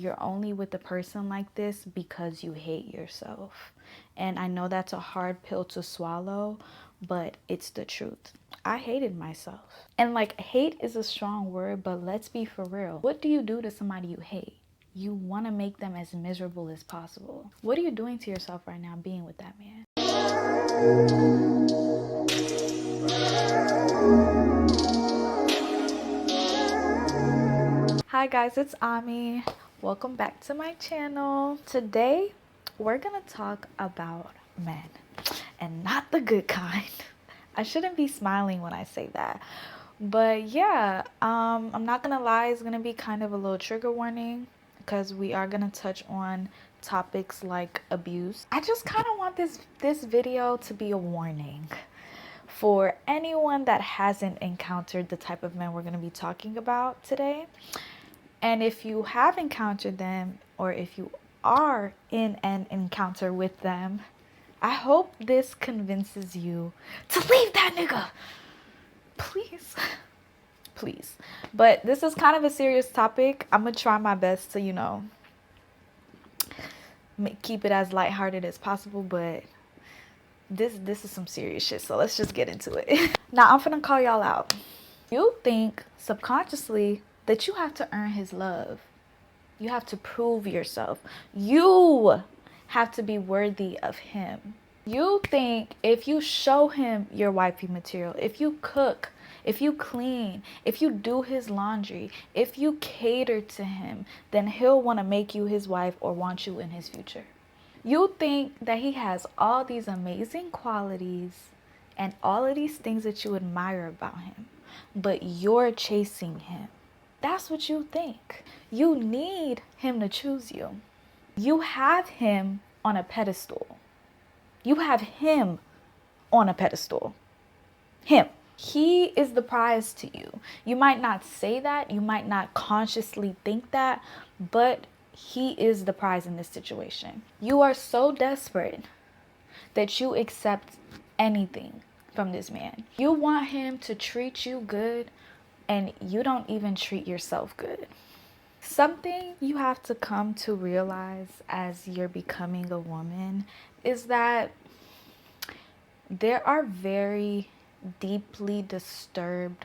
you're only with a person like this because you hate yourself. And I know that's a hard pill to swallow, but it's the truth. I hated myself. And like, hate is a strong word, but let's be for real. What do you do to somebody you hate? You want to make them as miserable as possible. What are you doing to yourself right now being with that man? Hi guys, it's Ami. Welcome back to my channel. Today, we're gonna talk about men, and not the good kind. I shouldn't be smiling when I say that. But yeah, I'm not gonna lie, it's gonna be kind of a little trigger warning because we are gonna touch on topics like abuse. I just kind of want this video to be a warning for anyone that hasn't encountered the type of men we're gonna be talking about today. And if you have encountered them, or if you are in an encounter with them, I hope this convinces you to leave that nigga. Please. Please. But this is kind of a serious topic. I'm going to try my best to, keep it as lighthearted as possible. But this is some serious shit. So let's just get into it. Now, I'm going to call y'all out. You think subconsciously that you have to earn his love. You have to prove yourself. You have to be worthy of him. You think if you show him your wifey material, if you cook, if you clean, if you do his laundry, if you cater to him, then he'll want to make you his wife or want you in his future. You think that he has all these amazing qualities and all of these things that you admire about him, but you're chasing him. That's what you think. You need him to choose you. You have him on a pedestal. You have him on a pedestal. Him. He is the prize to you. You might not say that. You might not consciously think that. But he is the prize in this situation. You are so desperate that you accept anything from this man. You want him to treat you good, and you don't even treat yourself good. Something you have to come to realize as you're becoming a woman is that there are very deeply disturbed,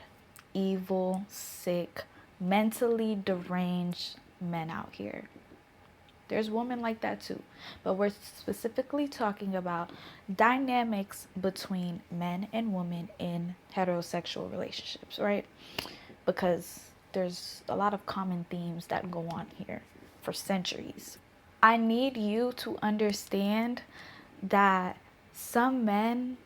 evil, sick, mentally deranged men out here. There's women like that too. But we're specifically talking about dynamics between men and women in heterosexual relationships, right? Because there's a lot of common themes that go on here for centuries. I need you to understand that some men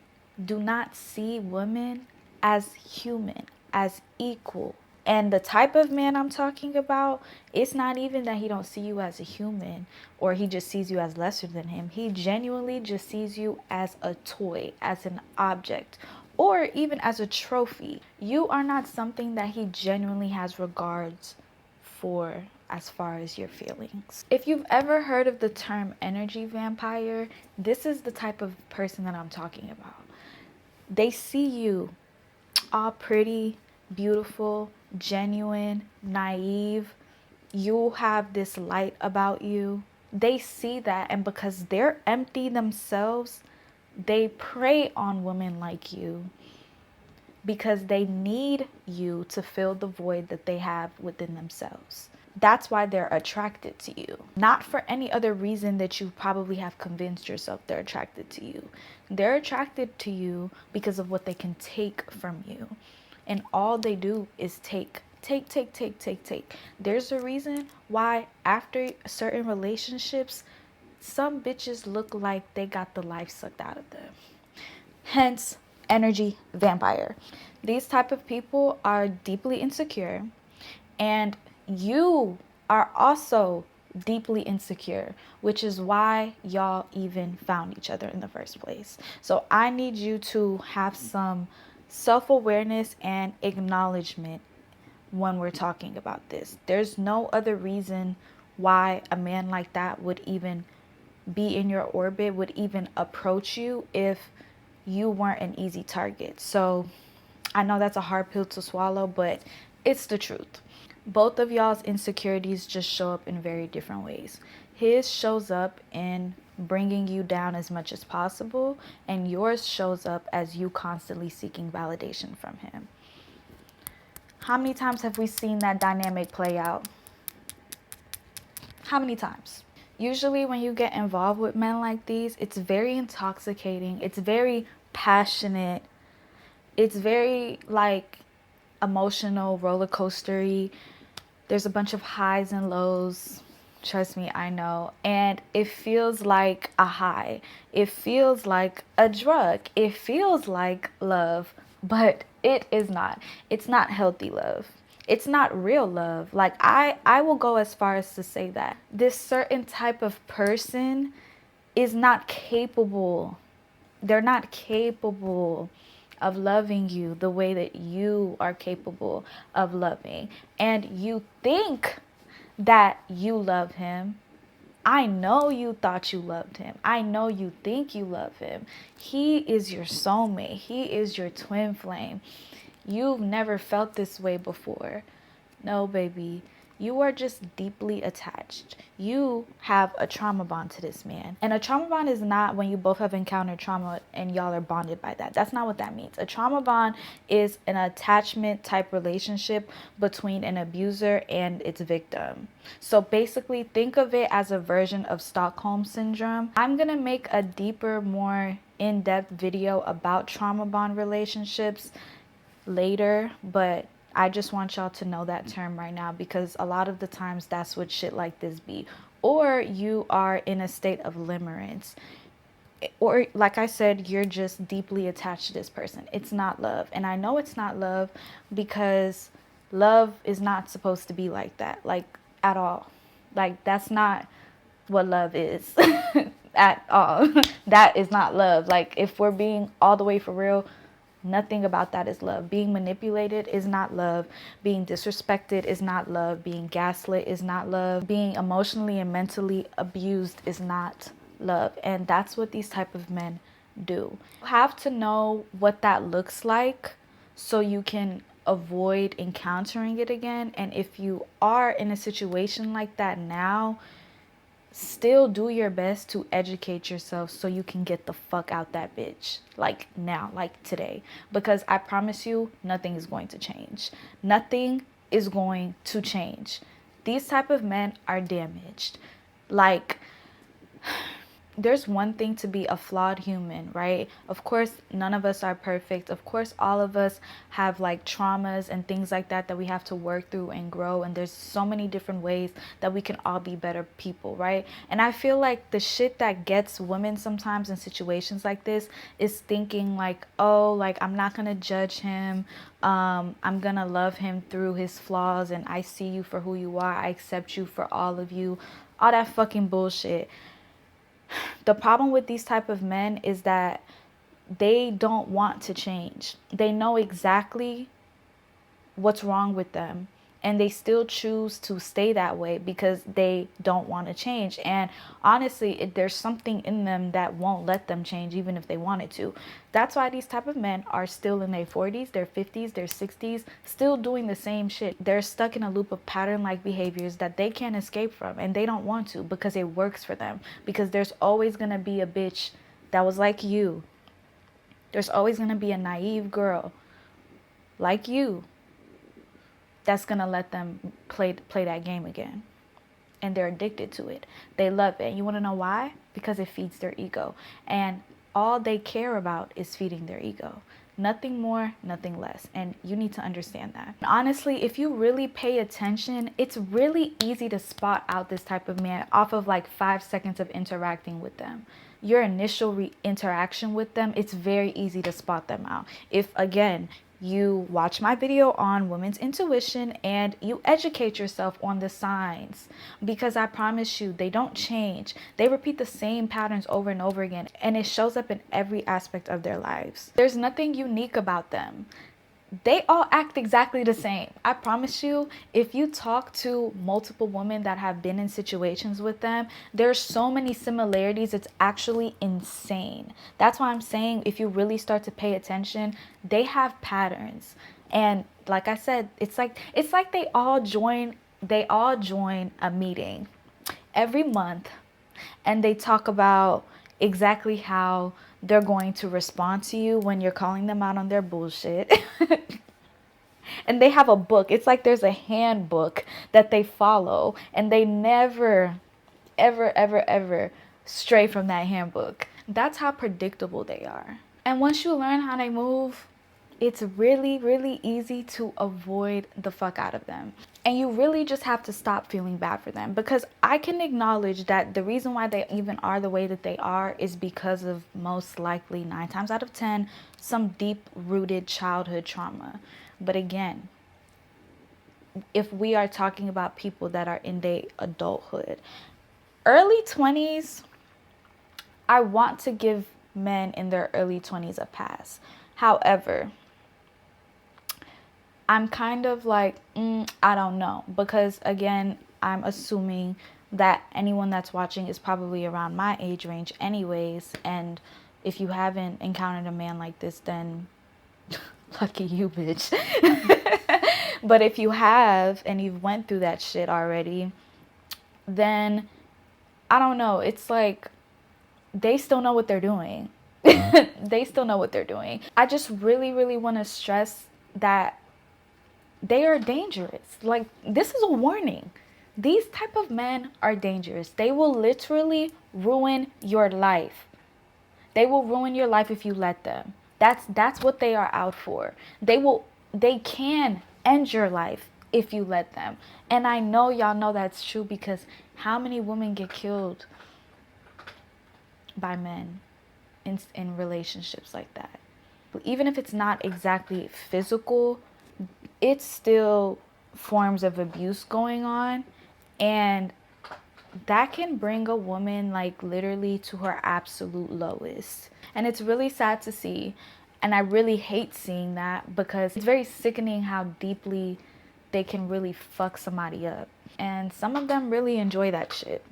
do not see women as human, as equal. And the type of man I'm talking about, it's not even that he don't see you as a human or he just sees you as lesser than him. He genuinely just sees you as a toy, as an object, or even as a trophy. You are not something that he genuinely has regards for as far as your feelings. If you've ever heard of the term energy vampire, this is the type of person that I'm talking about. They see you all pretty, beautiful, genuine, naive. You have this light about you. They see that, and because they're empty themselves, they prey on women like you because they need you to fill the void that they have within themselves. That's why they're attracted to you. Not for any other reason that you probably have convinced yourself they're attracted to you. They're attracted to you because of what they can take from you. And all they do is take. There's a reason why after certain relationships, some bitches look like they got the life sucked out of them. Hence, energy vampire. These type of people are deeply insecure, and you are also deeply insecure, which is why y'all even found each other in the first place. So I need you to have some self-awareness and acknowledgement when we're talking about this. There's no other reason why a man like that would even be in your orbit, would even approach you if you weren't an easy target. So I know that's a hard pill to swallow, but it's the truth. Both of y'all's insecurities just show up in very different ways. His shows up in bringing you down as much as possible, and yours shows up as you constantly seeking validation from him. How many times have we seen that dynamic play out? How many times? Usually when you get involved with men like these, it's very intoxicating. It's very passionate. It's very like emotional, roller coastery. There's a bunch of highs and lows. Trust me, I know. And it feels like a high. It feels like a drug. It feels like love, but it is not. It's not healthy love. It's not real love. Like I will go as far as to say that this certain type of person is not capable. They're not capable of loving you the way that you are capable of loving. And you think that you love him. I know you thought you loved him. I know you think you love him. He is your soulmate. He is your twin flame. You've never felt this way before. No, baby. You are just deeply attached. You have a trauma bond to this man. And a trauma bond is not when you both have encountered trauma and y'all are bonded by that. That's not what that means. A trauma bond is an attachment type relationship between an abuser and its victim. So basically, think of it as a version of Stockholm Syndrome. I'm going to make a deeper, more in-depth video about trauma bond relationships later, but I just want y'all to know that term right now, because a lot of the times that's what shit like this be. Or you are in a state of limerence. Or like I said, you're just deeply attached to this person. It's not love. And I know it's not love because love is not supposed to be like that. Like at all. Like that's not what love is at all. That is not love. Like if we're being all the way for real, nothing about that is love. Being manipulated is not love. Being disrespected is not love. Being gaslit is not love. Being emotionally and mentally abused is not love. And that's what these type of men do. You have to know what that looks like so you can avoid encountering it again. And if you are in a situation like that now, still do your best to educate yourself so you can get the fuck out that bitch. Like now, like today. Because I promise you, nothing is going to change. Nothing is going to change. These type of men are damaged. Like, there's one thing to be a flawed human, right? Of course, none of us are perfect. Of course, all of us have like traumas and things like that that we have to work through and grow. And there's so many different ways that we can all be better people, right? And I feel like the shit that gets women sometimes in situations like this is thinking like, oh, like I'm not gonna judge him. I'm gonna love him through his flaws, and I see you for who you are. I accept you for all of you. All that fucking bullshit. The problem with these type of men is that they don't want to change. They know exactly what's wrong with them, and they still choose to stay that way because they don't want to change. And honestly, there's something in them that won't let them change even if they wanted to. That's why these type of men are still in their 40s, their 50s, their 60s, still doing the same shit. They're stuck in a loop of pattern-like behaviors that they can't escape from, and they don't want to because it works for them. Because there's always going to be a bitch that was like you. There's always going to be a naive girl like you that's going to let them play that game again. And they're addicted to it. They love it. You want to know why? Because it feeds their ego. And all they care about is feeding their ego. Nothing more, nothing less. And you need to understand that. Honestly, if you really pay attention, it's really easy to spot out this type of man off of like 5 seconds of interacting with them. Your initial interaction with them, it's very easy to spot them out. If, again, you watch my video on women's intuition and you educate yourself on the signs, because I promise you, they don't change. They repeat the same patterns over and over again, and it shows up in every aspect of their lives. There's nothing unique about them. They all act exactly the same. I promise you, if you talk to multiple women that have been in situations with them, there's so many similarities. It's actually insane. That's why I'm saying if you really start to pay attention, they have patterns. And like I said, it's like they all join a meeting every month, and they talk about exactly how they're going to respond to you when you're calling them out on their bullshit. And they have a book. It's like there's a handbook that they follow, and they never, ever, ever, ever stray from that handbook. That's how predictable they are. And once you learn how they move, it's really, really easy to avoid the fuck out of them. And you really just have to stop feeling bad for them, because I can acknowledge that the reason why they even are the way that they are is because of, most likely 9 times out of 10, some deep rooted childhood trauma. But again, if we are talking about people that are in their adulthood, early 20s, I want to give men in their early 20s a pass. However, I'm kind of like, I don't know. Because again, I'm assuming that anyone that's watching is probably around my age range anyways. And if you haven't encountered a man like this, then lucky you, bitch. But if you have, and you've went through that shit already, then I don't know. It's like they still know what they're doing. They still know what they're doing. I just really, really want to stress that they are dangerous. Like, this is a warning. These type of men are dangerous. They will literally ruin your life. They will ruin your life if you let them. That's what they are out for. They can end your life if you let them. And I know y'all know that's true, because how many women get killed by men in relationships like that? Even if it's not exactly physical, it's still forms of abuse going on, and that can bring a woman like literally to her absolute lowest. And it's really sad to see, and I really hate seeing that, because it's very sickening how deeply they can really fuck somebody up. And some of them really enjoy that shit,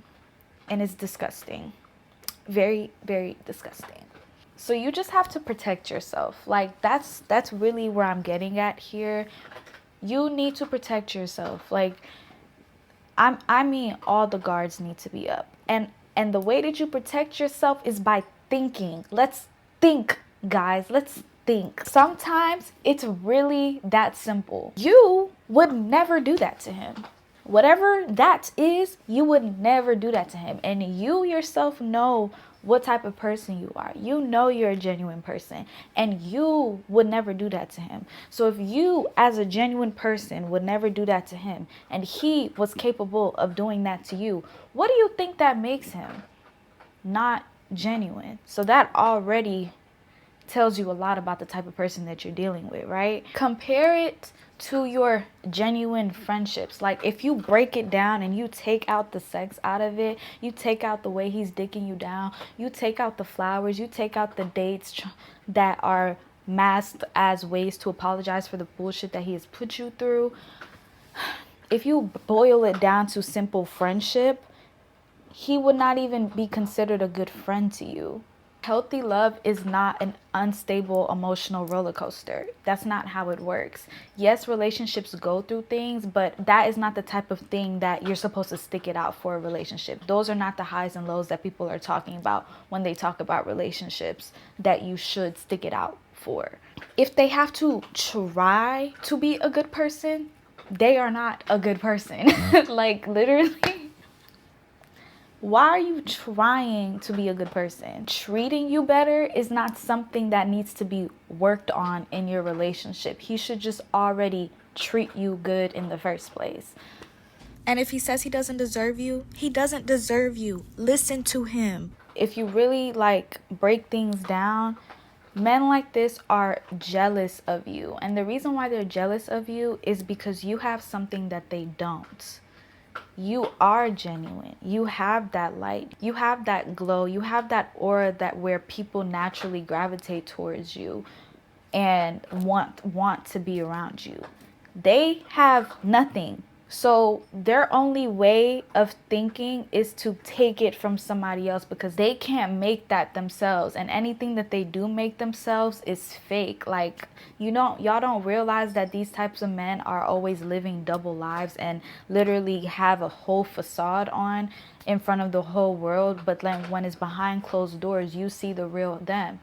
and it's disgusting. Very, very disgusting. So you just have to protect yourself. Like, that's really where I'm getting at here. You need to protect yourself. Like, I mean, all the guards need to be up. And the way that you protect yourself is by thinking. Let's think, guys. Let's think. Sometimes it's really that simple. You would never do that to him. Whatever that is, you would never do that to him. And you yourself know what type of person you are. You know you're a genuine person, and you would never do that to him. So if you, as a genuine person, would never do that to him, and he was capable of doing that to you, what do you think that makes him? Not genuine. So that already tells you a lot about the type of person that you're dealing with, right? Compare it to your genuine friendships. Like, if you break it down and you take out the sex out of it, you take out the way he's dicking you down, you take out the flowers, you take out the dates that are masked as ways to apologize for the bullshit that he has put you through. If you boil it down to simple friendship, he would not even be considered a good friend to you. Healthy love is not an unstable emotional roller coaster. That's not how it works. Yes, relationships go through things, but that is not the type of thing that you're supposed to stick it out for a relationship. Those are not the highs and lows that people are talking about when they talk about relationships that you should stick it out for. If they have to try to be a good person, they are not a good person. Like, literally. Why are you trying to be a good person? Treating you better is not something that needs to be worked on in your relationship. He should just already treat you good in the first place. And if he says he doesn't deserve you, he doesn't deserve you. Listen to him. If you really break things down, men like this are jealous of you. And the reason why they're jealous of you is because you have something that they don't. You are genuine. You have that light. You have that glow. You have that aura that where people naturally gravitate towards you and want to be around you. They have nothing. So their only way of thinking is to take it from somebody else because they can't make that themselves. And anything that they do make themselves is fake. Like, y'all don't realize that these types of men are always living double lives and literally have a whole facade on in front of the whole world. But then when it's behind closed doors, you see the real them.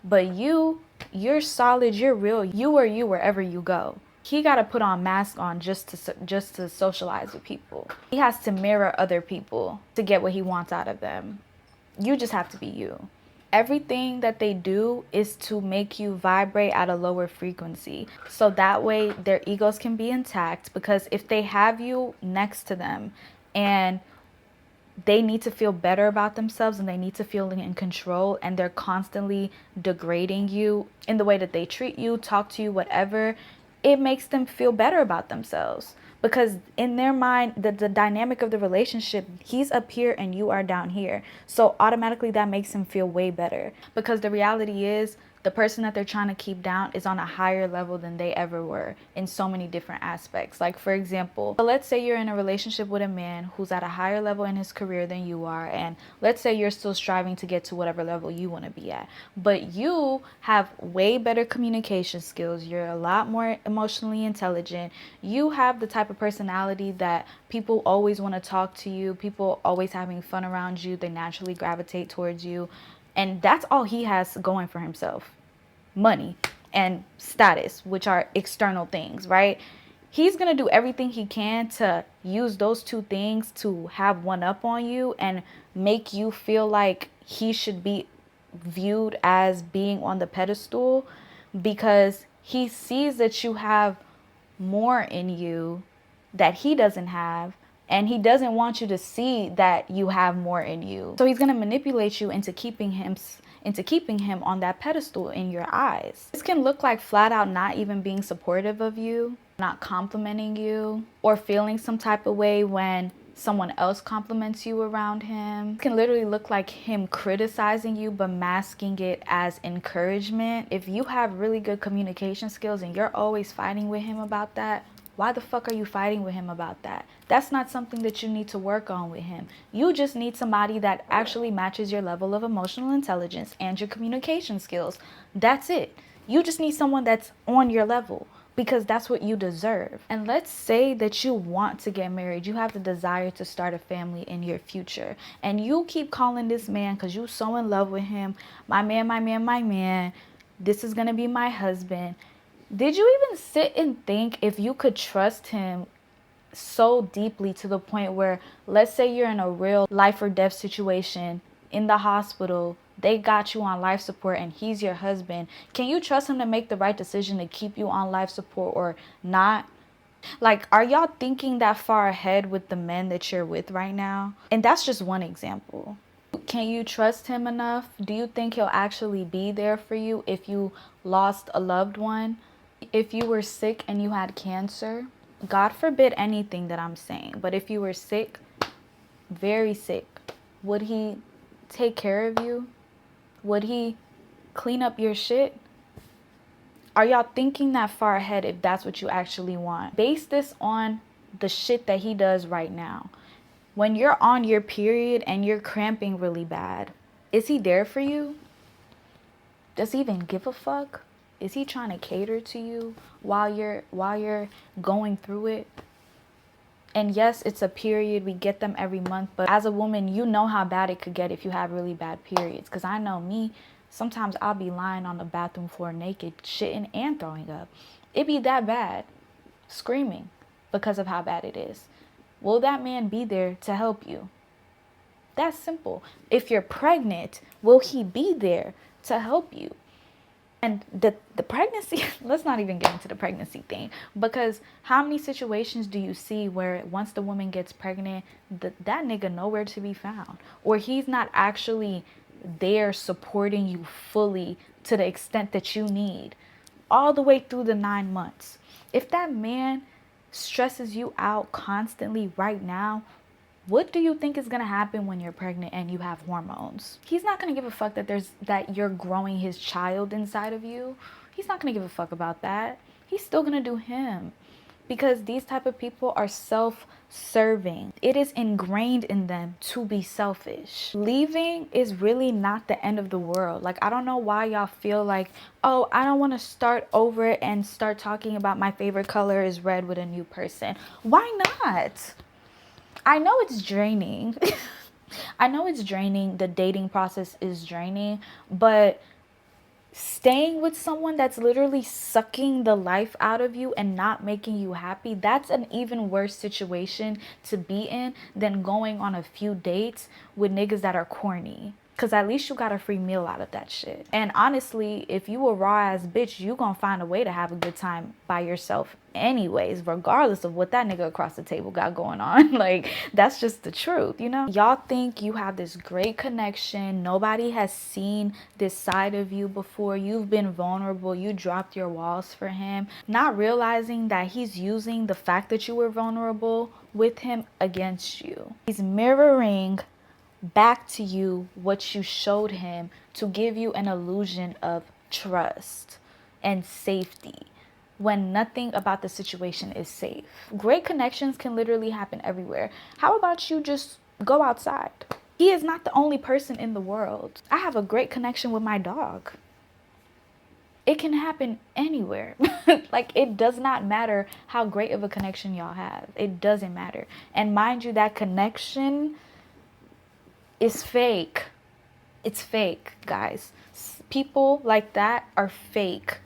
But you're solid, you're real. You are you wherever you go. He got to put on mask on just to socialize with people. He has to mirror other people to get what he wants out of them. You just have to be you. Everything that they do is to make you vibrate at a lower frequency. So that way their egos can be intact, because if they have you next to them and they need to feel better about themselves and they need to feel in control, and they're constantly degrading you in the way that they treat you, talk to you, whatever, it makes them feel better about themselves. Because in their mind, the dynamic of the relationship, he's up here and you are down here. So automatically that makes him feel way better. Because the reality is, the person that they're trying to keep down is on a higher level than they ever were in so many different aspects. Like, for example, let's say you're in a relationship with a man who's at a higher level in his career than you are, and let's say you're still striving to get to whatever level you want to be at, but you have way better communication skills, you're a lot more emotionally intelligent, you have the type of personality that people always want to talk to you, people always having fun around you, they naturally gravitate towards you. And that's all he has going for himself: money and status, which are external things, right? He's going to do everything he can to use those two things to have one up on you and make you feel like he should be viewed as being on the pedestal, because he sees that you have more in you that he doesn't have, and he doesn't want you to see that you have more in you. So he's going to manipulate you into keeping him on that pedestal in your eyes. This can look like flat out not even being supportive of you, not complimenting you, or feeling some type of way when someone else compliments you around him. It can literally look like him criticizing you but masking it as encouragement. If you have really good communication skills and you're always fighting with him about that, why the fuck are you fighting with him about that? That's not something that you need to work on with him. You just need somebody that actually matches your level of emotional intelligence and your communication skills. That's it. You just need someone that's on your level, because that's what you deserve. And let's say that you want to get married. You have the desire to start a family in your future. And you keep calling this man because you're so in love with him, my man, my man, my man. This is going to be my husband. Did you even sit and think if you could trust him so deeply to the point where, let's say you're in a real life or death situation in the hospital, they got you on life support and he's your husband. Can you trust him to make the right decision to keep you on life support or not? Like, are y'all thinking that far ahead with the men that you're with right now? And that's just one example. Can you trust him enough? Do you think he'll actually be there for you if you lost a loved one? If you were sick and you had cancer, God forbid anything that I'm saying, but if you were sick, very sick, would he take care of you? Would he clean up your shit? Are y'all thinking that far ahead if that's what you actually want? Base this on the shit that he does right now. When you're on your period and you're cramping really bad, is he there for you? Does he even give a fuck? Is he trying to cater to you while you're going through it? And yes, it's a period. We get them every month. But as a woman, you know how bad it could get if you have really bad periods. Because I know me, sometimes I'll be lying on the bathroom floor naked, shitting and throwing up. It be that bad. Screaming because of how bad it is. Will that man be there to help you? That's simple. If you're pregnant, will he be there to help you? And the pregnancy, let's not even get into the pregnancy thing, because how many situations do you see where once the woman gets pregnant, that nigga nowhere to be found, or he's not actually there supporting you fully to the extent that you need all the way through the 9 months. If that man stresses you out constantly right now, what do you think is going to happen when you're pregnant and you have hormones? He's not going to give a fuck that you're growing his child inside of you. He's not going to give a fuck about that. He's still going to do him. because these type of people are self-serving. It is ingrained in them to be selfish. Leaving is really not the end of the world. Like, I don't know why y'all feel like, oh, I don't want to start over and start talking about my favorite color is red with a new person. Why not? I know it's draining. I know it's draining. The dating process is draining, but staying with someone that's literally sucking the life out of you and not making you happy, that's an even worse situation to be in than going on a few dates with niggas that are corny. Cause at least you got a free meal out of that shit. And honestly, if you a raw ass bitch, you gonna find a way to have a good time by yourself anyways, regardless of what that nigga across the table got going on. Like, that's just the truth, you know? Y'all think you have this great connection. Nobody has seen this side of you before. You've been vulnerable. You dropped your walls for him, not realizing that he's using the fact that you were vulnerable with him against you. He's mirroring back to you what you showed him to give you an illusion of trust and safety when nothing about the situation is safe. Great connections can literally happen everywhere. How about you just go outside? He is not the only person in the world. I have a great connection with my dog. It can happen anywhere. Like, it does not matter how great of a connection y'all have. It doesn't matter. And mind you, that connection is fake. It's fake, guys. People like that are fake.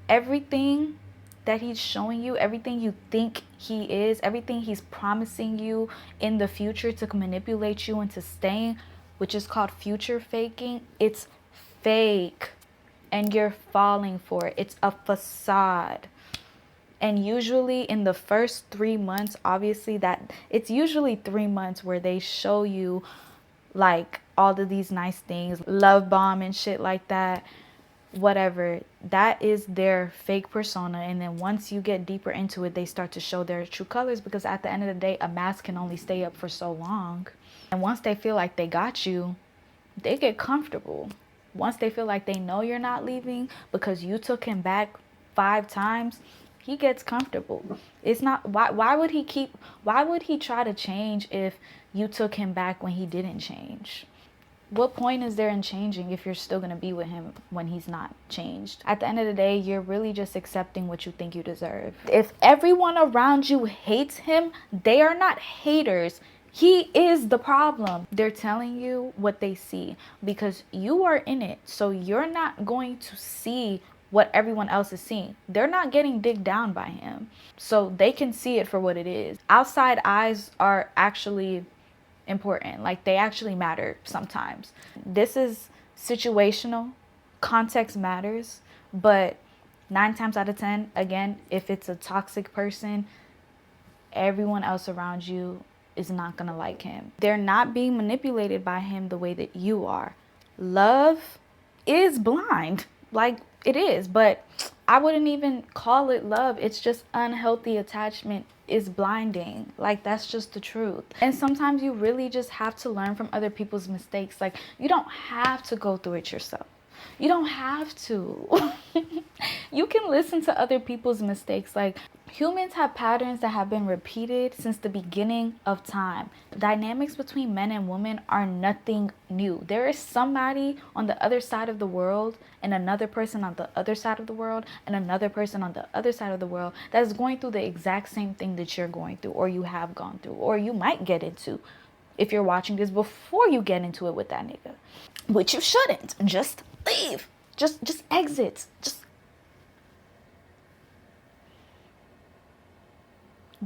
Everything that he's showing you, everything you think he is, everything he's promising you in the future to manipulate you into staying, which is called future faking, it's fake. And you're falling for it. It's a facade. And usually in the first 3 months, obviously that it's usually 3 months where they show you like all of these nice things, love bomb and shit like that, whatever. That is their fake persona. And then once you get deeper into it, they start to show their true colors, because at the end of the day, a mask can only stay up for so long. And once they feel like they got you, they get comfortable. Once they feel like they know you're not leaving because you took him back 5 times, he gets comfortable. It's not, why would he try to change if you took him back when he didn't change? What point is there in changing if you're still going to be with him when he's not changed? At the end of the day, you're really just accepting what you think you deserve. If everyone around you hates him, they are not haters. He is the problem. They're telling you what they see because you are in it. So you're not going to see what everyone else is seeing. They're not getting digged down by him. So they can see it for what it is. Outside eyes are actually important. Like, they actually matter sometimes. This is situational. Context matters. But 9 times out of 10, again, if it's a toxic person, everyone else around you is not gonna like him. They're not being manipulated by him the way that you are. Love is blind. Like, it is, but I wouldn't even call it love. It's just unhealthy attachment is blinding. Like, that's just the truth. And sometimes you really just have to learn from other people's mistakes. Like, you don't have to go through it yourself. You don't have to. You can listen to other people's mistakes. Like, humans have patterns that have been repeated since the beginning of time. Dynamics between men and women are nothing new. There is somebody on the other side of the world and another person on the other side of the world and another person on the other side of the world that is going through the exact same thing that you're going through, or you have gone through, or you might get into if you're watching this before you get into it with that nigga. Which you shouldn't. Just leave. Just exit. Just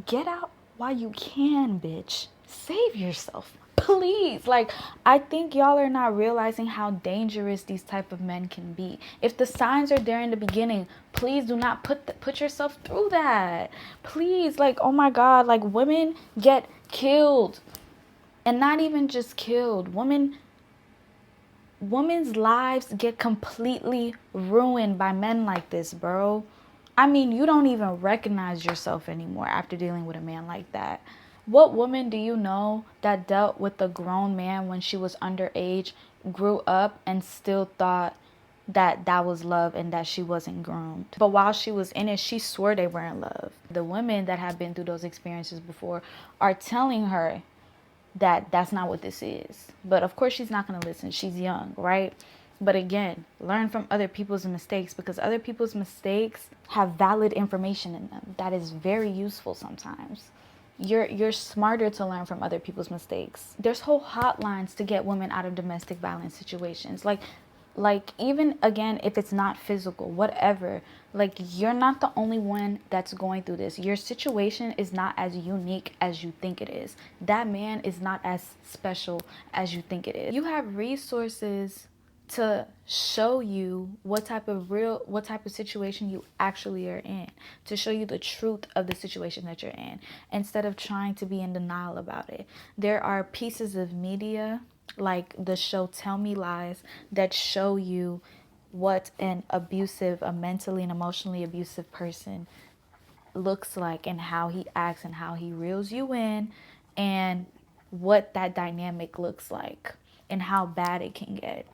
get out while you can, bitch. Save yourself, please. Like, I think y'all are not realizing how dangerous these type of men can be. If the signs are there in the beginning, please do not put yourself through that. Please, like, oh my God, like, women get killed. And not even just killed. Women's lives get completely ruined by men like this, bro. I mean, you don't even recognize yourself anymore after dealing with a man like that. What woman do you know that dealt with a grown man when she was underage, grew up, and still thought that that was love and that she wasn't groomed. But while she was in it, she swore they were in love. The women that have been through those experiences before are telling her that that's not what this is. But of course she's not going to listen. She's young, right? But again, learn from other people's mistakes, because other people's mistakes have valid information in them that is very useful sometimes. You're smarter to learn from other people's mistakes. There's whole hotlines to get women out of domestic violence situations. Like even again, if it's not physical, whatever, like you're not the only one that's going through this. Your situation is not as unique as you think it is. That man is not as special as you think it is. You have resources to show you what type of situation you actually are in, to show you the truth of the situation that you're in, instead of trying to be in denial about it. There are pieces of media like the show Tell Me Lies that show you what a mentally and emotionally abusive person looks like, and how he acts, and how he reels you in, and what that dynamic looks like, and how bad it can get.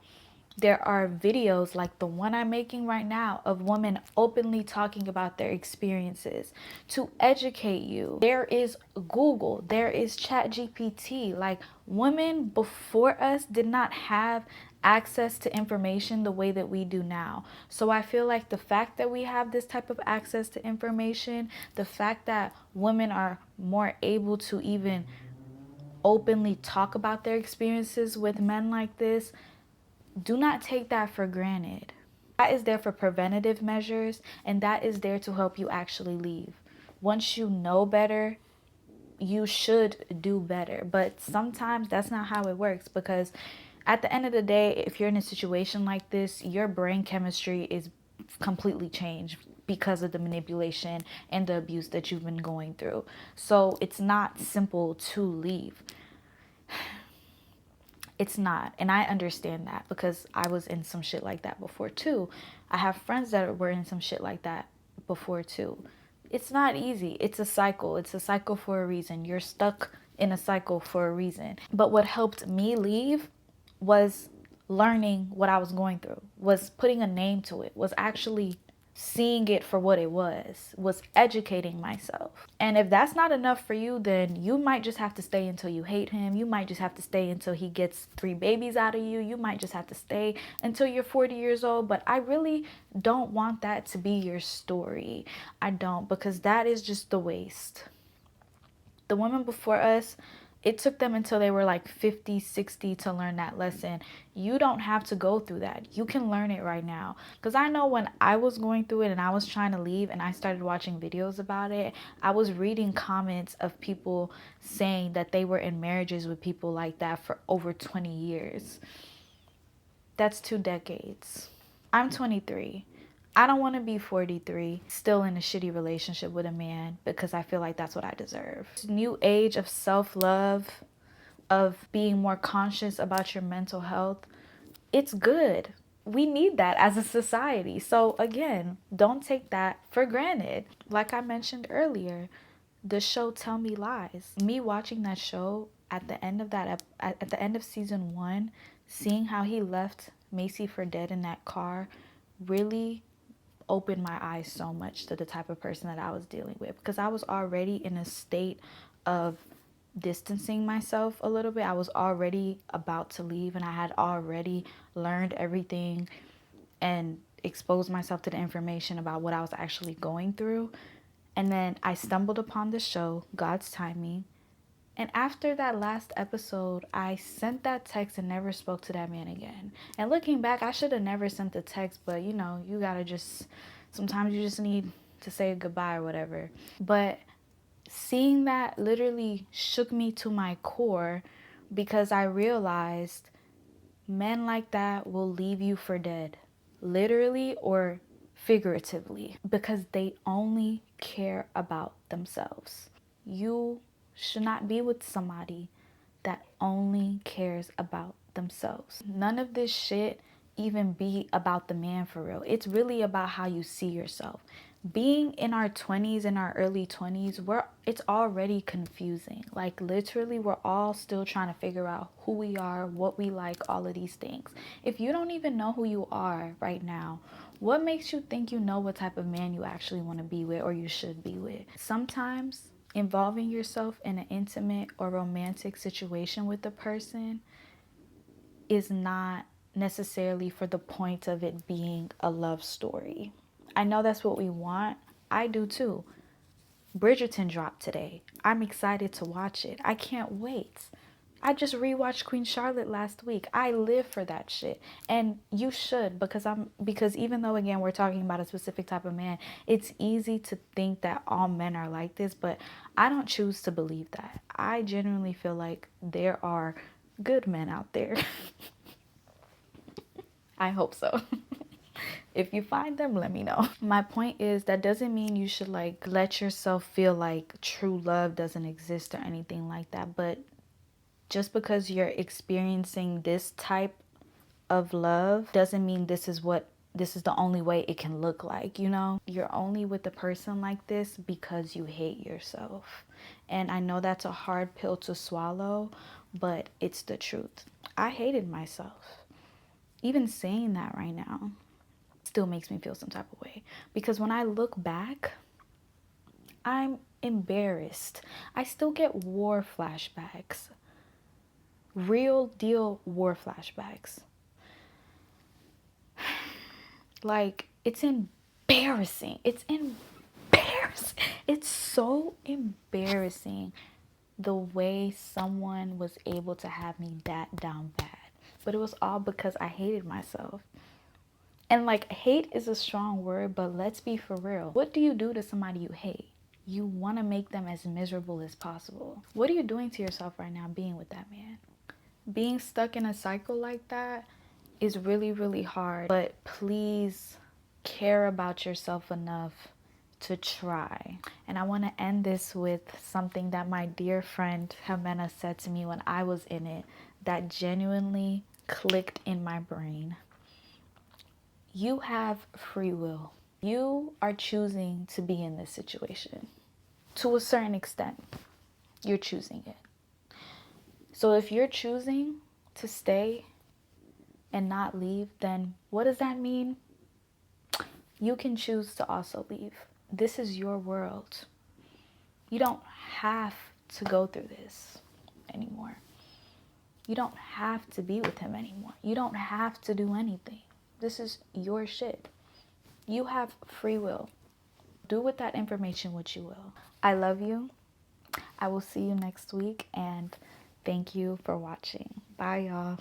There are videos like the one I'm making right now of women openly talking about their experiences to educate you. There is Google, there is ChatGPT. Like, women before us did not have access to information the way that we do now. So I feel like the fact that we have this type of access to information, the fact that women are more able to even openly talk about their experiences with men like this, do not take that for granted. That is there for preventative measures, and that is there to help you actually leave. Once you know better, you should do better. But sometimes that's not how it works, because at the end of the day, if you're in a situation like this, your brain chemistry is completely changed because of the manipulation and the abuse that you've been going through. So it's not simple to leave. It's not. And I understand that, because I was in some shit like that before too. I have friends that were in some shit like that before too. It's not easy. It's a cycle. It's a cycle for a reason. You're stuck in a cycle for a reason. But what helped me leave was learning what I was going through, was putting a name to it, was actually seeing it for what it was educating myself. And if that's not enough for you, then you might just have to stay until you hate him. You might just have to stay until he gets 3 babies out of you. You might just have to stay until you're 40 years old. But I really don't want that to be your story. I don't, because that is just the waste. The women before us, it took them until they were like 50, 60 to learn that lesson. You don't have to go through that. You can learn it right now. Because I know when I was going through it and I was trying to leave and I started watching videos about it, I was reading comments of people saying that they were in marriages with people like that for over 20 years. That's 2 decades. I'm 23. I don't want to be 43, still in a shitty relationship with a man, because I feel like that's what I deserve. This new age of self-love, of being more conscious about your mental health, it's good. We need that as a society. So again, don't take that for granted. Like I mentioned earlier, the show Tell Me Lies. Me watching that show at the end of at the end of season 1, seeing how he left Macy for dead in that car really opened my eyes so much to the type of person that I was dealing with, because I was already in a state of distancing myself a little bit. I was already about to leave, and I had already learned everything and exposed myself to the information about what I was actually going through. And then I stumbled upon the show, God's Timing. And after that last episode, I sent that text and never spoke to that man again. And looking back, I should have never sent the text, but you know, you gotta just, sometimes you just need to say goodbye or whatever. But seeing that literally shook me to my core, because I realized men like that will leave you for dead, literally or figuratively, because they only care about themselves. You should not be with somebody that only cares about themselves. None of this shit even be about the man for real. It's really about how you see yourself. Being in our 20s and our early 20s, it's already confusing. Like literally we're all still trying to figure out who we are, what we like, all of these things. If you don't even know who you are right now, what makes you think you know what type of man you actually want to be with or you should be with? Sometimes involving yourself in an intimate or romantic situation with a person is not necessarily for the point of it being a love story. I know that's what we want. I do too. Bridgerton dropped today. I'm excited to watch it. I can't wait. I just rewatched Queen Charlotte last week. I live for that shit. And you should, because even though again we're talking about a specific type of man, it's easy to think that all men are like this, but I don't choose to believe that. I genuinely feel like there are good men out there. I hope so. If you find them, let me know. My point is that doesn't mean you should like let yourself feel like true love doesn't exist or anything like that. But just because you're experiencing this type of love doesn't mean this is the only way it can look like, you know? You're only with a person like this because you hate yourself. And I know that's a hard pill to swallow, but it's the truth. I hated myself. Even saying that right now still makes me feel some type of way. Because when I look back, I'm embarrassed. I still get war flashbacks. Real deal war flashbacks. Like, it's embarrassing. It's embarrassing. It's so embarrassing the way someone was able to have me that down bad. But it was all because I hated myself. And like, hate is a strong word, but let's be for real. What do you do to somebody you hate? You want to make them as miserable as possible. What are you doing to yourself right now being with that man? Being stuck in a cycle like that is really, really hard. But please care about yourself enough to try. And I want to end this with something that my dear friend Jimena said to me when I was in it that genuinely clicked in my brain. You have free will. You are choosing to be in this situation. To a certain extent, you're choosing it. So if you're choosing to stay and not leave, then what does that mean? You can choose to also leave. This is your world. You don't have to go through this anymore. You don't have to be with him anymore. You don't have to do anything. This is your shit. You have free will. Do with that information what you will. I love you. I will see you next week, and thank you for watching. Bye, y'all.